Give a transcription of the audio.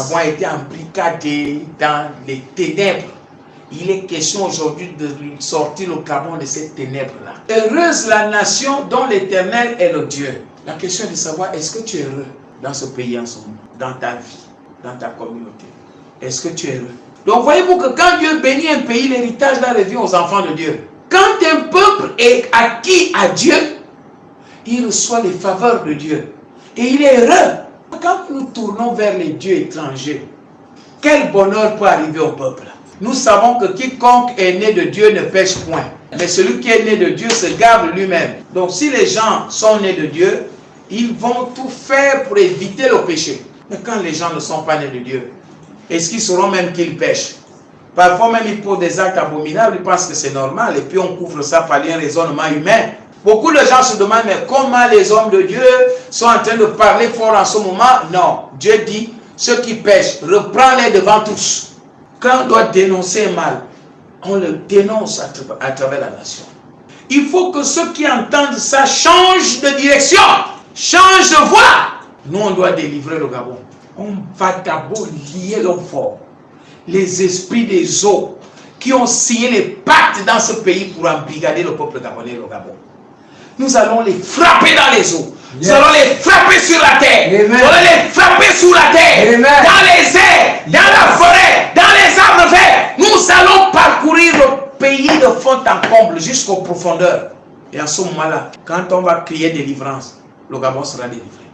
Gabon a été embrigadé dans les ténèbres. Il est question aujourd'hui de sortir le Gabon de ces ténèbres-là. Heureuse la nation dont l'Éternel est le Dieu. La question est de savoir, est-ce que tu es heureux dans ce pays en ce moment, dans ta vie, dans ta communauté? Est-ce que tu es heureux? Donc voyez-vous que quand Dieu bénit un pays, l'héritage là revient aux enfants de Dieu. Quand un peuple est acquis à Dieu, il reçoit les faveurs de Dieu. Et il est heureux. Quand nous tournons vers les dieux étrangers, quel bonheur peut arriver au peuple? Nous savons que quiconque est né de Dieu ne pêche point. Mais celui qui est né de Dieu se garde lui-même. Donc si les gens sont nés de Dieu, ils vont tout faire pour éviter le péché. Mais quand les gens ne sont pas nés de Dieu, est-ce qu'ils sauront même qu'ils pêchent? Parfois même ils posent des actes abominables, ils pensent que c'est normal. Et puis on couvre ça par un raisonnement humain. Beaucoup de gens se demandent, mais comment les hommes de Dieu sont en train de parler fort en ce moment? Non, Dieu dit, ceux qui pêchent, reprends-les devant tous. Quand on doit dénoncer un mal, on le dénonce à travers la nation. Il faut que ceux qui entendent ça changent de direction, changent de voie. Nous, on doit délivrer le Gabon. On va d'abord lier l'homme fort. Les esprits des eaux qui ont signé les pactes dans ce pays pour embrigader le peuple gabonais et le Gabon. Nous allons les frapper dans les eaux. Nous allons les frapper sur la terre. Nous allons les frapper sous la terre. Dans les airs, dans la forêt, dans les arbres verts. Nous allons parcourir le pays de fond en comble jusqu'aux profondeurs. Et à ce moment-là, quand on va crier délivrance, le Gabon sera délivré.